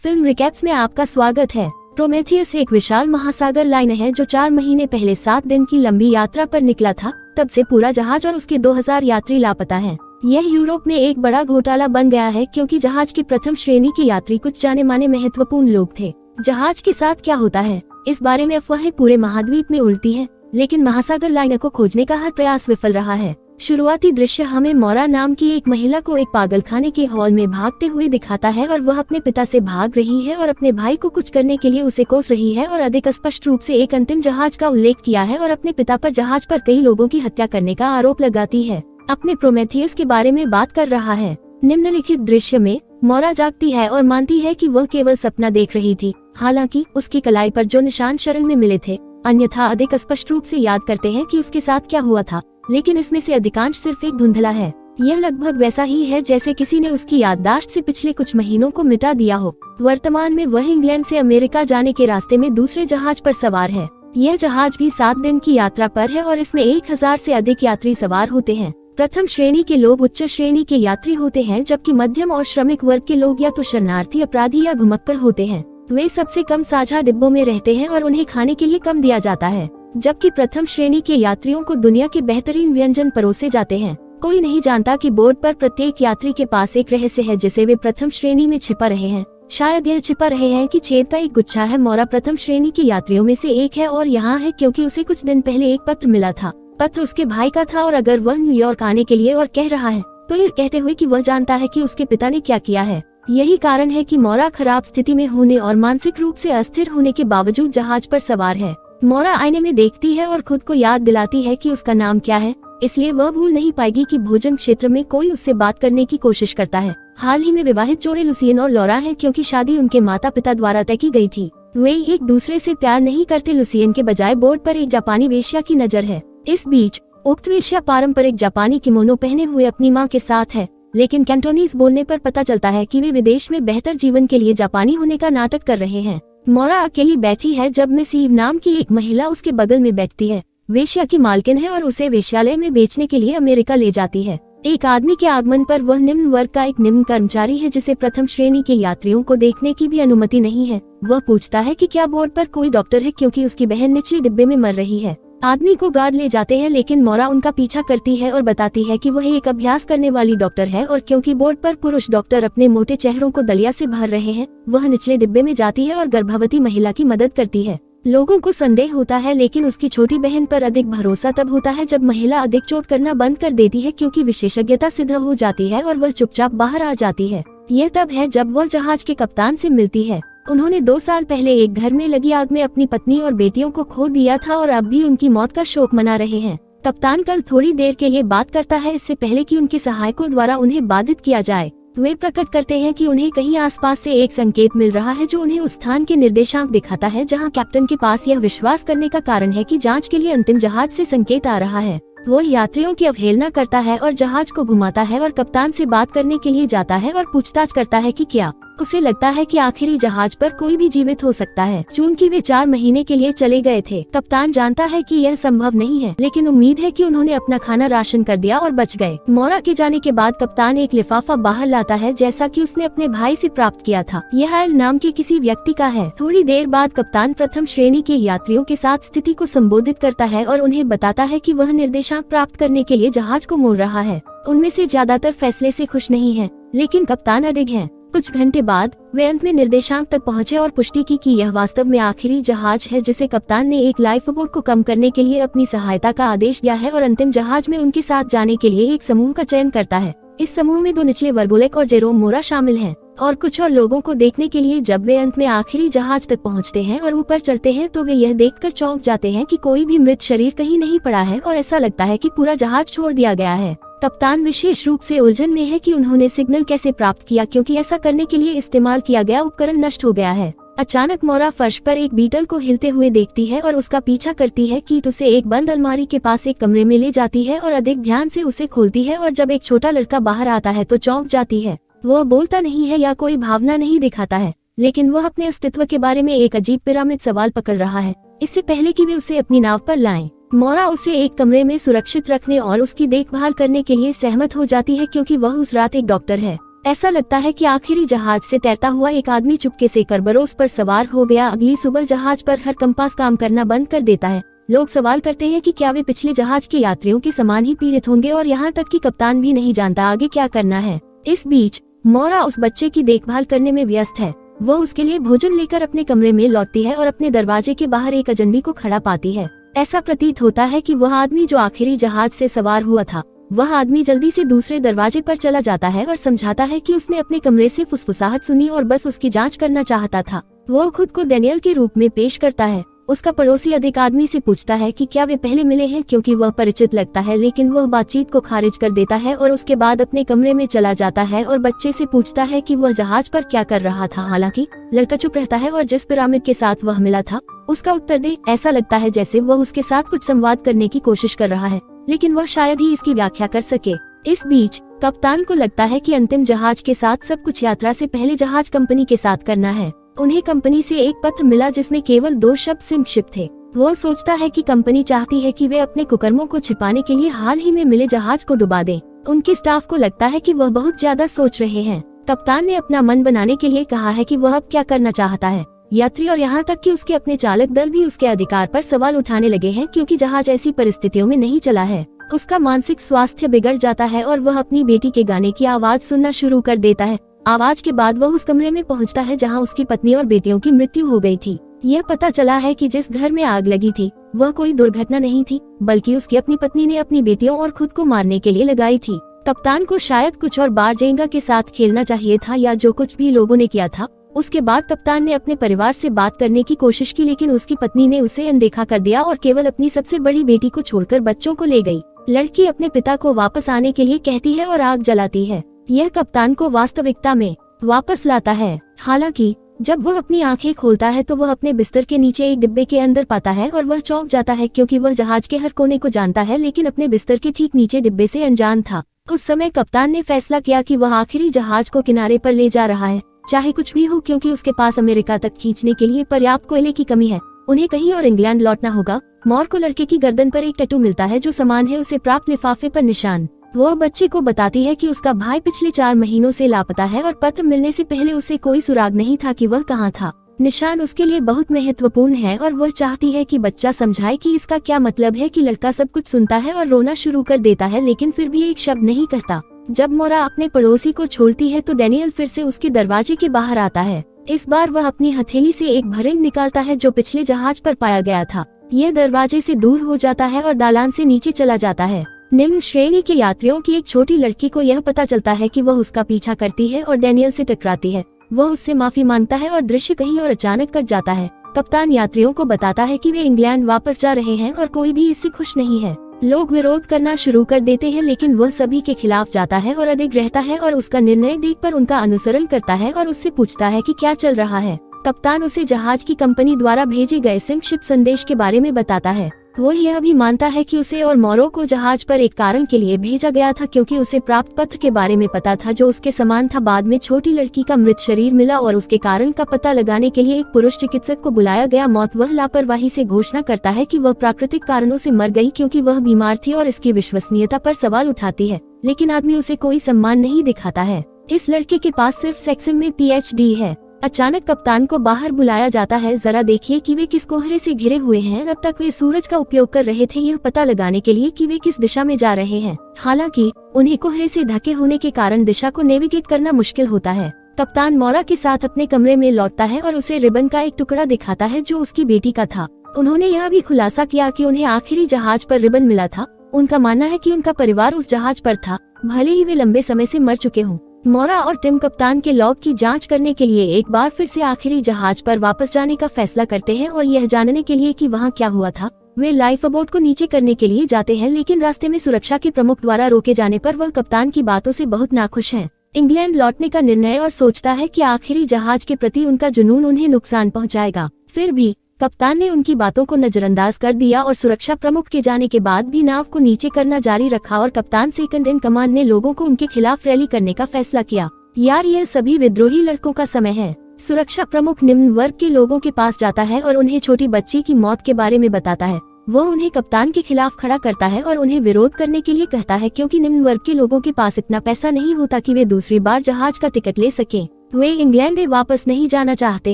Film recaps में आपका स्वागत है। प्रोमेथियस एक विशाल महासागर लाइनर है जो 4 महीने पहले 7 दिन की लंबी यात्रा पर निकला था। तब से पूरा जहाज और उसके 2000 यात्री लापता हैं। यह यूरोप में एक बड़ा घोटाला बन गया है क्योंकि जहाज की प्रथम श्रेणी के यात्री कुछ जाने माने महत्वपूर्ण लोग थे। जहाज के साथ क्या होता है, इस बारे में अफवाहें पूरे महाद्वीप में उड़ती हैं, लेकिन महासागर लाइनर को खोजने का हर प्रयास विफल रहा है। शुरुआती दृश्य हमें मोरा नाम की एक महिला को एक पागलखाने के हॉल में भागते हुए दिखाता है और वह अपने पिता से भाग रही है और अपने भाई को कुछ करने के लिए उसे कोस रही है और अधिक स्पष्ट रूप से एक अंतिम जहाज का उल्लेख किया है और अपने पिता पर जहाज पर कई लोगों की हत्या करने का आरोप लगाती है। अपने प्रोमेथियस के बारे में बात कर रहा है। निम्नलिखित दृश्य में मोरा जागती है और मानती है कि वह केवल सपना देख रही थी। हालांकि उसकी कलाई पर जो निशान शरण में मिले थे, अन्यथा अधिक स्पष्ट रूप से याद करते हैं कि उसके साथ क्या हुआ था, लेकिन इसमें से अधिकांश सिर्फ एक धुंधला है। यह लगभग वैसा ही है जैसे किसी ने उसकी याददाश्त से पिछले कुछ महीनों को मिटा दिया हो। वर्तमान में वह इंग्लैंड से अमेरिका जाने के रास्ते में दूसरे जहाज पर सवार है। यह जहाज भी 7 दिन की यात्रा पर है और इसमें 1000 से अधिक यात्री सवार होते हैं। प्रथम श्रेणी के लोग उच्च श्रेणी के यात्री होते हैं, जबकि मध्यम और श्रमिक वर्ग के लोग या तो शरणार्थी, अपराधी या घुमक्कड़ होते हैं। वे सबसे कम साझा डिब्बों में रहते हैं और उन्हें खाने के लिए कम दिया जाता है, जबकि प्रथम श्रेणी के यात्रियों को दुनिया के बेहतरीन व्यंजन परोसे जाते हैं। कोई नहीं जानता कि बोर्ड पर प्रत्येक यात्री के पास एक रहस्य है जिसे वे प्रथम श्रेणी में छिपा रहे हैं। शायद यह छिपा रहे हैं कि छेद का एक गुच्छा है। मोरा प्रथम श्रेणी के यात्रियों में से एक है और यहाँ है क्योंकि उसे कुछ दिन पहले एक पत्र मिला था। पत्र उसके भाई का था और अगर वह न्यूयॉर्क आने के लिए और कह रहा है तो यह कहते हुए कि वह जानता है कि उसके पिता ने क्या किया है। यही कारण है कि मोरा खराब स्थिति में होने और मानसिक रूप से अस्थिर होने के बावजूद जहाज पर सवार है। मोरा आईने में देखती है और खुद को याद दिलाती है कि उसका नाम क्या है, इसलिए वह भूल नहीं पाएगी कि भोजन क्षेत्र में कोई उससे बात करने की कोशिश करता है। हाल ही में विवाहित जोड़े लुसियन और लॉरा हैं क्योंकि शादी उनके माता पिता द्वारा तय की गई थी। वे एक दूसरे से प्यार नहीं करते। लुसियन के बजाय बोर्ड पर एक जापानी वेश्या की नजर है। इस बीच उक्त वेश्या पारंपरिक जापानी किमोनो पहने हुए अपनी माँ के साथ है, लेकिन कैंटोनीज बोलने पर पता चलता है कि वे विदेश में बेहतर जीवन के लिए जापानी होने का नाटक कर रहे हैं। मोरा अकेली बैठी है जब मिस ईव नाम की एक महिला उसके बगल में बैठती है। वेश्या की मालकिन है और उसे वेश्यालय में बेचने के लिए अमेरिका ले जाती है। एक आदमी के आगमन पर वह निम्न वर्ग का एक निम्न कर्मचारी है जिसे प्रथम श्रेणी के यात्रियों को देखने की भी अनुमति नहीं है। वह पूछता है कि क्या बोर्ड पर कोई डॉक्टर है क्योंकि उसकी बहन निचले डिब्बे में मर रही है। आदमी को गार्ड ले जाते हैं, लेकिन मोरा उनका पीछा करती है और बताती है कि वह एक अभ्यास करने वाली डॉक्टर है और क्योंकि बोर्ड पर पुरुष डॉक्टर अपने मोटे चेहरों को दलिया से भर रहे हैं, वह निचले डिब्बे में जाती है और गर्भवती महिला की मदद करती है। लोगों को संदेह होता है, लेकिन उसकी छोटी बहन पर अधिक भरोसा तब होता है जब महिला अधिक चोट करना बंद कर देती है क्योंकि विशेषज्ञता सिद्ध हो जाती है और वह चुपचाप बाहर आ जाती है। यह तब है जब वह जहाज के कप्तान से मिलती है। उन्होंने 2 साल पहले एक घर में लगी आग में अपनी पत्नी और बेटियों को खो दिया था और अब भी उनकी मौत का शोक मना रहे हैं। कप्तान कल थोड़ी देर के लिए बात करता है, इससे पहले कि उनके सहायकों द्वारा उन्हें बाधित किया जाए। वे प्रकट करते हैं कि उन्हें कहीं आसपास से एक संकेत मिल रहा है जो उन्हें उस स्थान के निर्देशांक दिखाता है जहां कैप्टन के पास यह विश्वास करने का कारण है कि जांच के लिए अंतिम जहाज से संकेत आ रहा है। वो यात्रियों की अवहेलना करता है और जहाज को घुमाता है और कप्तान से बात करने के लिए जाता है और पूछताछ करता है कि क्या उसे लगता है कि आखिरी जहाज पर कोई भी जीवित हो सकता है। चूंकि वे 4 महीने के लिए चले गए थे, कप्तान जानता है कि यह संभव नहीं है, लेकिन उम्मीद है कि उन्होंने अपना खाना राशन कर दिया और बच गए। मोरा के जाने के बाद कप्तान एक लिफाफा बाहर लाता है जैसा कि उसने अपने भाई से प्राप्त किया था। यह एल नाम के किसी व्यक्ति का है। थोड़ी देर बाद कप्तान प्रथम श्रेणी के यात्रियों के साथ स्थिति को संबोधित करता है और उन्हें बताता है कि वह निर्देशांक प्राप्त करने के लिए जहाज को मोड़ रहा है। उनमें से ज्यादातर फैसले से खुश नहीं है, लेकिन कप्तान अडिग है। कुछ घंटे बाद वे अंत में निर्देशांक तक पहुंचे और पुष्टि की कि यह वास्तव में आखिरी जहाज है जिसे कप्तान ने एक लाइफ बोट को कम करने के लिए अपनी सहायता का आदेश दिया है और अंतिम जहाज में उनके साथ जाने के लिए एक समूह का चयन करता है। इस समूह में 2 निचले वर्गोलेक और जेरोम मोरा शामिल हैं और कुछ और लोगों को देखने के लिए जब वे अंत में आखिरी जहाज तक पहुंचते हैं और ऊपर चढ़ते हैं तो वे यह देखकर चौंक जाते हैं कि कोई भी मृत शरीर कहीं नहीं पड़ा है और ऐसा लगता है कि पूरा जहाज छोड़ दिया गया है। कप्तान विशेष रूप से उलझन में है कि उन्होंने सिग्नल कैसे प्राप्त किया क्योंकि ऐसा करने के लिए इस्तेमाल किया गया उपकरण नष्ट हो गया है। अचानक मोरा फर्श पर एक बीटल को हिलते हुए देखती है और उसका पीछा करती है। कीट उसे एक बंद अलमारी के पास एक कमरे में ले जाती है और अधिक ध्यान से उसे खोलती है और जब एक छोटा लड़का बाहर आता है तो चौंक जाती है। वह बोलता नहीं है या कोई भावना नहीं दिखाता है, लेकिन वह अपने अस्तित्व के बारे में एक अजीब पिरामिड सवाल पकड़ रहा है इससे पहले कि वे उसे अपनी नाव पर लाएं। मोरा उसे एक कमरे में सुरक्षित रखने और उसकी देखभाल करने के लिए सहमत हो जाती है क्योंकि वह उस रात एक डॉक्टर है। ऐसा लगता है कि आखिरी जहाज से तैरता हुआ एक आदमी चुपके से करबरोस पर सवार हो गया। अगली सुबह जहाज पर हर कंपास काम करना बंद कर देता है। लोग सवाल करते हैं कि क्या वे पिछले जहाज के यात्रियों के समान ही पीड़ित होंगे, और यहाँ तक कि कप्तान भी नहीं जानता आगे क्या करना है। इस बीच मोरा उस बच्चे की देखभाल करने में व्यस्त है। वो उसके लिए भोजन लेकर अपने कमरे में लौटती है और अपने दरवाजे के बाहर एक अजनबी को खड़ा पाती है। ऐसा प्रतीत होता है कि वह आदमी जो आखिरी जहाज से सवार हुआ था, वह आदमी जल्दी से दूसरे दरवाजे पर चला जाता है और समझाता है कि उसने अपने कमरे से फुसफुसाहट सुनी और बस उसकी जांच करना चाहता था। वो खुद को डेनियल के रूप में पेश करता है। उसका पड़ोसी अधिक आदमी से पूछता है कि क्या वे पहले मिले हैं, क्योंकि वह परिचित लगता है, लेकिन वह बातचीत को खारिज कर देता है और उसके बाद अपने कमरे में चला जाता है और बच्चे से पूछता है कि वह जहाज पर क्या कर रहा था। हालांकि लड़का चुप रहता है और जिस पिरामिड के साथ वह मिला था उसका उत्तर दे। ऐसा लगता है जैसे वह उसके साथ कुछ संवाद करने की कोशिश कर रहा है, लेकिन वह शायद ही इसकी व्याख्या कर सके। इस बीच कप्तान को लगता है कि अंतिम जहाज के साथ सब कुछ यात्रा से पहले जहाज कंपनी के साथ करना है। उन्हें कंपनी से एक पत्र मिला जिसमें केवल 2 शब्द सिंक शिप थे। वो सोचता है कि कंपनी चाहती है कि वे अपने कुकर्मों को छिपाने के लिए हाल ही में मिले जहाज को डुबा दें। उनके स्टाफ को लगता है कि वह बहुत ज्यादा सोच रहे हैं। कप्तान ने अपना मन बनाने के लिए कहा है कि वह अब क्या करना चाहता है। यात्री और यहाँ तक कि उसके अपने चालक दल भी उसके अधिकार पर सवाल उठाने लगे हैं, क्योंकि जहाज ऐसी परिस्थितियों में नहीं चला है। उसका मानसिक स्वास्थ्य बिगड़ जाता है और वह अपनी बेटी के गाने की आवाज सुनना शुरू कर देता है। आवाज के बाद वह उस कमरे में पहुंचता है जहां उसकी पत्नी और बेटियों की मृत्यु हो गई थी। यह पता चला है कि जिस घर में आग लगी थी वह कोई दुर्घटना नहीं थी, बल्कि उसकी अपनी पत्नी ने अपनी बेटियों और खुद को मारने के लिए लगाई थी। कप्तान को शायद कुछ और बार जेंगा के साथ खेलना चाहिए था, या जो कुछ भी लोगों ने किया था। उसके बाद कप्तान ने अपने परिवार से बात करने की कोशिश की, लेकिन उसकी पत्नी ने उसे अनदेखा कर दिया और केवल अपनी सबसे बड़ी बेटी को छोड़कर बच्चों को ले गई। लड़की अपने पिता को वापस आने के लिए कहती है और आग जलाती है। यह कप्तान को वास्तविकता में वापस लाता है। हालांकि जब वह अपनी आंखें खोलता है तो वह अपने बिस्तर के नीचे एक डिब्बे के अंदर पाता है और वह चौंक जाता है, क्योंकि वह जहाज के हर कोने को जानता है, लेकिन अपने बिस्तर के ठीक नीचे डिब्बे से अनजान था। उस समय कप्तान ने फैसला किया कि वह आखिरी जहाज को किनारे पर ले जा रहा है, चाहे कुछ भी हो, क्योंकि उसके पास अमेरिका तक खींचने के लिए पर्याप्त कोयले की कमी है। उन्हें कहीं और इंग्लैंड लौटना होगा। मॉर को लड़के की गर्दन पर एक टैटू मिलता है जो समान है उसे प्राप्त लिफाफे पर निशान। वो बच्चे को बताती है कि उसका भाई पिछले 4 महीनों से लापता है और पत्र मिलने से पहले उसे कोई सुराग नहीं था कि वह कहाँ था। निशान उसके लिए बहुत महत्वपूर्ण है और वह चाहती है कि बच्चा समझाए कि इसका क्या मतलब है। कि लड़का सब कुछ सुनता है और रोना शुरू कर देता है, लेकिन फिर भी एक शब्द नहीं कहता। जब मोरा अपने पड़ोसी को छोड़ती है तो डेनियल फिर से उसके दरवाजे के बाहर आता है। इस बार वह अपनी हथेली से एक भरेंग निकालता है जो पिछले जहाज पर पाया गया था। यह दरवाजे से दूर हो जाता है और दालान से नीचे चला जाता है। निम्न श्रेणी के यात्रियों की एक छोटी लड़की को यह पता चलता है कि वह उसका पीछा करती है और डेनियल से टकराती है। वह उससे माफी मांगता है और दृश्य कहीं और अचानक कट जाता है। कप्तान यात्रियों को बताता है कि वे इंग्लैंड वापस जा रहे हैं और कोई भी इससे खुश नहीं है। लोग विरोध करना शुरू कर देते हैं, लेकिन वह सभी के खिलाफ जाता है और अधिक रहता है और उसका निर्णय देखकर उनका अनुसरण करता है और उससे पूछता है कि क्या चल रहा है। कप्तान उसे जहाज की कंपनी द्वारा भेजे गए सिंक शिप संदेश के बारे में बताता है। वो यह भी मानता है कि उसे और मोरो को जहाज पर एक कारण के लिए भेजा गया था, क्योंकि उसे प्राप्त पत्र के बारे में पता था जो उसके समान था। बाद में छोटी लड़की का मृत शरीर मिला और उसके कारण का पता लगाने के लिए एक पुरुष चिकित्सक को बुलाया गया। मौत वह लापरवाही से घोषणा करता है कि वह प्राकृतिक कारणों से मर गई, क्योंकि वह बीमार थी और इसकी विश्वसनीयता पर सवाल उठाती है, लेकिन आदमी उसे कोई सम्मान नहीं दिखाता है। इस लड़के के पास सिर्फ सेक्स में PhD है। अचानक कप्तान को बाहर बुलाया जाता है। जरा देखिए कि वे किस कोहरे से घिरे हुए हैं। अब तक वे सूरज का उपयोग कर रहे थे यह पता लगाने के लिए कि वे किस दिशा में जा रहे हैं। हालांकि उन्हें कोहरे से ढके होने के कारण दिशा को नेविगेट करना मुश्किल होता है। कप्तान मोरा के साथ अपने कमरे में लौटता है और उसे रिबन का एक टुकड़ा दिखाता है जो उसकी बेटी का था। उन्होंने यह भी खुलासा किया कि उन्हें आखिरी जहाज पर रिबन मिला था। उनका मानना है कि उनका परिवार उस जहाज पर था, भले ही वे लंबे समय से मर चुके हों। मोरा और टिम कप्तान के लॉग की जांच करने के लिए एक बार फिर से आखिरी जहाज पर वापस जाने का फैसला करते हैं और यह जानने के लिए कि वहां क्या हुआ था। वे लाइफ बोट को नीचे करने के लिए जाते हैं, लेकिन रास्ते में सुरक्षा के प्रमुख द्वारा रोके जाने पर वह कप्तान की बातों से बहुत नाखुश हैं। इंग्लैंड लौटने का निर्णय और सोचता है कि आखिरी जहाज के प्रति उनका जुनून उन्हें नुकसान पहुंचाएगा। फिर भी कप्तान ने उनकी बातों को नजरअंदाज कर दिया और सुरक्षा प्रमुख के जाने के बाद भी नाव को नीचे करना जारी रखा और कप्तान सेकंड इन कमांड ने लोगों को उनके खिलाफ रैली करने का फैसला किया। यार, यह सभी विद्रोही लड़कों का समय है। सुरक्षा प्रमुख निम्न वर्ग के लोगों के पास जाता है और उन्हें छोटी बच्ची की मौत के बारे में बताता है। वो उन्हें कप्तान के खिलाफ खड़ा करता है और उन्हें विरोध करने के लिए कहता है क्योंकि निम्न वर्ग के लोगों के पास इतना पैसा नहीं होता कि वे दूसरी बार जहाज का टिकट ले सकें। वे इंग्लैंड वापस नहीं जाना चाहते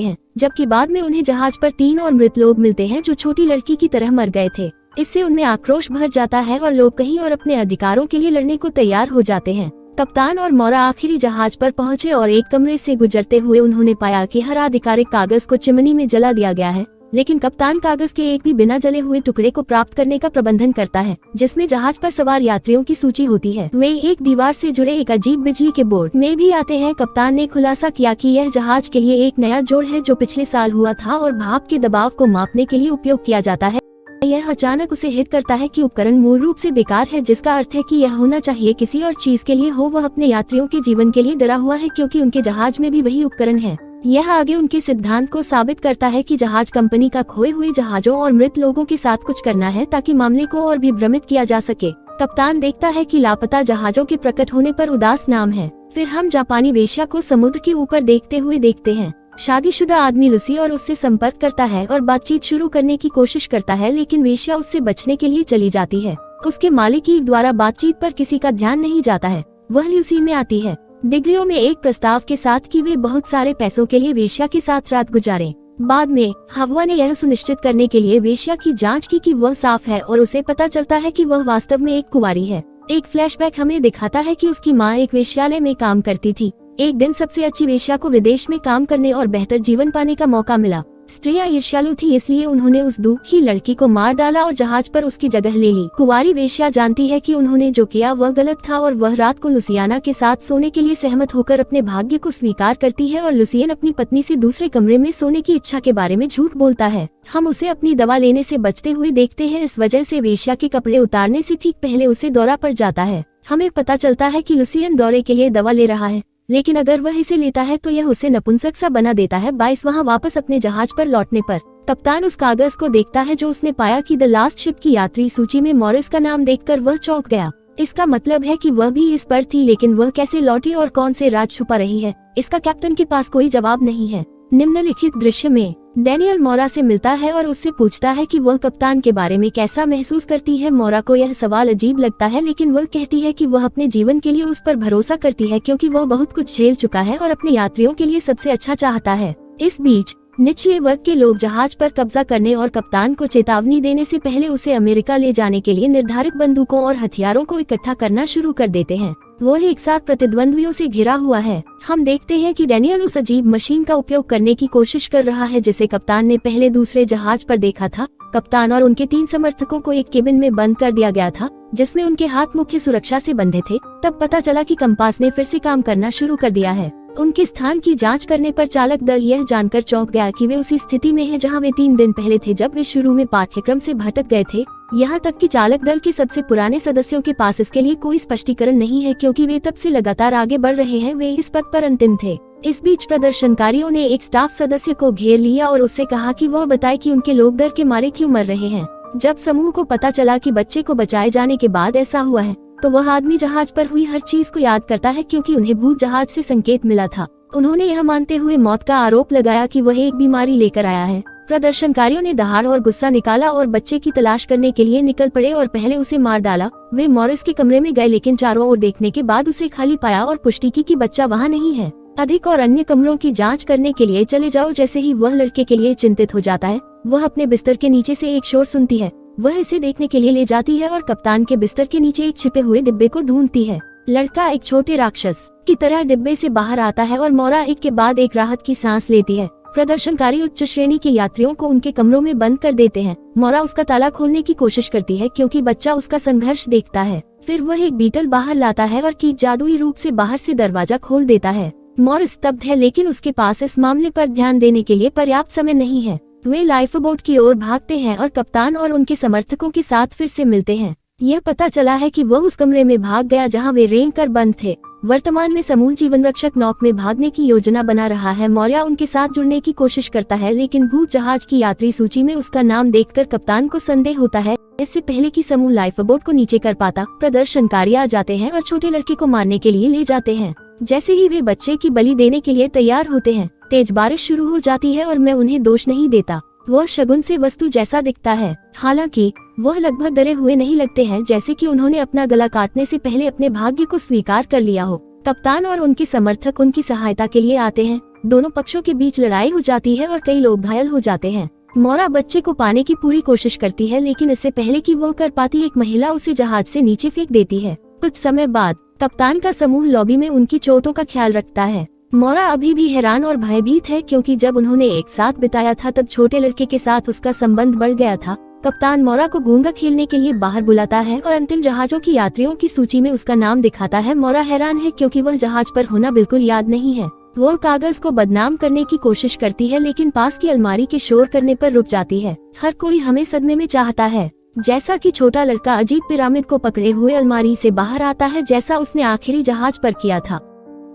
हैं, जबकि बाद में उन्हें जहाज पर 3 और मृत लोग मिलते हैं जो छोटी लड़की की तरह मर गए थे। इससे उनमें आक्रोश भर जाता है और लोग कहीं और अपने अधिकारों के लिए लड़ने को तैयार हो जाते हैं। कप्तान और मौरा आखिरी जहाज पर पहुंचे और एक कमरे से गुजरते हुए उन्होंने पाया कि हर आधिकारिक कागज को चिमनी में जला दिया गया है, लेकिन कप्तान कागज के एक भी बिना जले हुए टुकड़े को प्राप्त करने का प्रबंधन करता है, जिसमें जहाज पर सवार यात्रियों की सूची होती है। वे एक दीवार से जुड़े एक अजीब बिजली के बोर्ड में भी आते हैं। कप्तान ने खुलासा किया कि यह जहाज के लिए एक नया जोड़ है जो पिछले साल हुआ था और भाप के दबाव को मापने के लिए उपयोग किया जाता है। यह अचानक उसे हिट करता है कि उपकरण मूल रूप से बेकार है, जिसका अर्थ है कि यह होना चाहिए किसी और चीज के लिए हो। वह अपने यात्रियों के जीवन के लिए डरा हुआ है क्योंकि उनके जहाज में भी वही उपकरण है। यह आगे उनके सिद्धांत को साबित करता है कि जहाज कंपनी का खोए हुए जहाजों और मृत लोगों के साथ कुछ करना है ताकि मामले को और भी भ्रमित किया जा सके। कप्तान देखता है कि लापता जहाजों के प्रकट होने पर उदास नाम है। फिर हम जापानी वेश्या को समुद्र के ऊपर देखते हुए देखते हैं। शादीशुदा आदमी लूसी और उससे संपर्क करता है और बातचीत शुरू करने की कोशिश करता है, लेकिन वेश्या उससे बचने के लिए चली जाती है। उसके मालिक की द्वारा बातचीत पर किसी का ध्यान नहीं जाता है। वह लूसी में आती है डिग्रियों में एक प्रस्ताव के साथ कि वे बहुत सारे पैसों के लिए वेश्या के साथ रात गुजारें। बाद में हवा ने यह सुनिश्चित करने के लिए वेश्या की जांच की कि वह साफ है और उसे पता चलता है कि वह वास्तव में एक कुंवारी है। एक फ्लैशबैक हमें दिखाता है कि उसकी माँ एक वेश्यालय में काम करती थी। एक दिन सबसे अच्छी वेश्या को विदेश में काम करने और बेहतर जीवन पाने का मौका मिला। स्त्रियां ईर्ष्यालु थी, इसलिए उन्होंने उस दुखी लड़की को मार डाला और जहाज पर उसकी जगह ले ली। कुंवारी वेश्या जानती है कि उन्होंने जो किया वह गलत था और वह रात को लुसियाना के साथ सोने के लिए सहमत होकर अपने भाग्य को स्वीकार करती है और लुसियन अपनी पत्नी से दूसरे कमरे में सोने की इच्छा के बारे में झूठ बोलता है। हम उसे अपनी दवा लेने से बचते हुए देखते हैं। इस वजह से वेश्या के कपड़े उतारने से ठीक पहले उसे दौरा पड़ जाता है। हमें पता चलता है कि लुसियन दौरे के लिए दवा ले रहा है, लेकिन अगर वह इसे लेता है तो यह उसे नपुंसक सा बना देता है। 22 वहाँ वापस अपने जहाज पर लौटने पर कप्तान उस कागज को देखता है जो उसने पाया कि द लास्ट शिप की यात्री सूची में मॉरिस का नाम देखकर वह चौंक गया। इसका मतलब है कि वह भी इस पर थी, लेकिन वह कैसे लौटी और कौन से राज छुपा रही है, इसका कैप्टन के पास कोई जवाब नहीं है। निम्नलिखित दृश्य में डैनियल मौरा से मिलता है और उससे पूछता है कि वह कप्तान के बारे में कैसा महसूस करती है। मौरा को यह सवाल अजीब लगता है, लेकिन वह कहती है कि वह अपने जीवन के लिए उस पर भरोसा करती है क्योंकि वह बहुत कुछ झेल चुका है और अपने यात्रियों के लिए सबसे अच्छा चाहता है। इस बीच निचले वर्ग के लोग जहाज पर कब्जा करने और कप्तान को चेतावनी देने से पहले उसे अमेरिका ले जाने के लिए निर्धारित बंदूकों और हथियारों को इकट्ठा करना शुरू कर देते हैं। वो एक साथ प्रतिद्वंद्वियों से घिरा हुआ है। हम देखते हैं कि डैनियल उस अजीब मशीन का उपयोग करने की कोशिश कर रहा है जिसे कप्तान ने पहले दूसरे जहाज पर देखा था। कप्तान और उनके 3 समर्थकों को एक केबिन में बंद कर दिया गया था जिसमें उनके हाथ मुख्य सुरक्षा से बंधे थे। तब पता चला कि कंपास ने फिर से काम करना शुरू कर दिया है। उनके स्थान की जांच करने पर चालक दल यह जानकर चौंक गया कि वे उसी स्थिति में हैं जहां वे 3 दिन पहले थे जब वे शुरू में पाठ्यक्रम से भटक गए थे। यहाँ तक कि चालक दल के सबसे पुराने सदस्यों के पास इसके लिए कोई स्पष्टीकरण नहीं है क्योंकि वे तब से लगातार आगे बढ़ रहे हैं। वे इस पद पर अंतिम थे। इस बीच प्रदर्शनकारियों ने एक स्टाफ सदस्य को घेर लिया और उससे कहा कि वह बताए कि उनके लोग डर के मारे क्यों मर रहे हैं। जब समूह को पता चला कि बच्चे को बचाए जाने के बाद ऐसा हुआ है तो वह आदमी जहाज पर हुई हर चीज को याद करता है क्योंकि उन्हें भूत जहाज से संकेत मिला था। उन्होंने यह मानते हुए मौत का आरोप लगाया कि वह एक बीमारी लेकर आया है। प्रदर्शनकारियों ने दहाड़ और गुस्सा निकाला और बच्चे की तलाश करने के लिए निकल पड़े और पहले उसे मार डाला। वे मॉरिस के कमरे में गए लेकिन चारों ओर देखने के बाद उसे खाली पाया और पुष्टि की कि बच्चा वहाँ नहीं है। अधिक और अन्य कमरों की जांच करने के लिए चले जाओ। जैसे ही वह लड़के के लिए चिंतित हो जाता है, वह अपने बिस्तर के नीचे से एक शोर सुनती है। वह इसे देखने के लिए ले जाती है और कप्तान के बिस्तर के नीचे एक छिपे हुए डिब्बे को ढूंढती है। लड़का एक छोटे राक्षस की तरह डिब्बे से बाहर आता है और मौरा एक के बाद एक राहत की सांस लेती है। प्रदर्शनकारी उच्च श्रेणी के यात्रियों को उनके कमरों में बंद कर देते हैं। मौरा उसका ताला खोलने की कोशिश करती है क्योंकि बच्चा उसका संघर्ष देखता है। फिर वह एक बीटल बाहर लाता है और कीट जादुई रूप से बाहर से दरवाजा खोल देता है। मॉरिस स्तब्ध है लेकिन उसके पास इस मामले पर ध्यान देने के लिए पर्याप्त समय नहीं है। वे लाइफ बोट की ओर भागते हैं और कप्तान और उनके समर्थकों के साथ फिर से मिलते हैं। यह पता चला है कि वह उस कमरे में भाग गया जहां वे रेंग कर बंद थे। वर्तमान में समूह जीवन रक्षक नौक में भागने की योजना बना रहा है। मौर्य उनके साथ जुड़ने की कोशिश करता है लेकिन भूत जहाज की यात्री सूची में उसका नाम देखकर कप्तान को संदेह होता है। इससे पहले कि समूह लाइफ बोट को नीचे कर पाता, प्रदर्शनकारी आ जाते हैं और छोटे लड़के को मारने के लिए ले जाते हैं। जैसे ही वे बच्चे की बलि देने के लिए तैयार होते हैं, तेज बारिश शुरू हो जाती है और मैं उन्हें दोष नहीं देता। वह शगुन से वस्तु जैसा दिखता है। हालांकि वह लगभग डरे हुए नहीं लगते हैं, जैसे कि उन्होंने अपना गला काटने से पहले अपने भाग्य को स्वीकार कर लिया हो। कप्तान और उनके समर्थक उनकी सहायता के लिए आते हैं। दोनों पक्षों के बीच लड़ाई हो जाती है और कई लोग घायल हो जाते हैं। मोरा बच्चे को पाने की पूरी कोशिश करती है, लेकिन इससे पहले कि वह कर पाती एक महिला उसे जहाज से नीचे फेंक देती है। कुछ समय बाद कप्तान का समूह लॉबी में उनकी चोटों का ख्याल रखता है। मोरा अभी भी हैरान और भयभीत है, क्योंकि जब उन्होंने एक साथ बिताया था तब छोटे लड़के के साथ उसका संबंध बढ़ गया था। कप्तान मोरा को गूंगा खेलने के लिए बाहर बुलाता है और अंतिम जहाजों की यात्रियों की सूची में उसका नाम दिखाता है। मोरा हैरान है क्योंकि वह जहाज पर होना बिल्कुल याद नहीं है। वह कागज को बदनाम करने की कोशिश करती है, लेकिन पास की अलमारी के शोर करने पर रुक जाती है। हर कोई हमें सदमे में चाहता है। जैसा कि छोटा लड़का अजीब पिरामिड को पकड़े हुए अलमारी से बाहर आता है, जैसा उसने आखिरी जहाज पर किया था।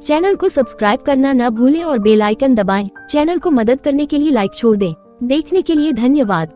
चैनल को सब्सक्राइब करना न भूलें और बेल आइकन दबाएं। चैनल को मदद करने के लिए लाइक छोड़ दें। देखने के लिए धन्यवाद।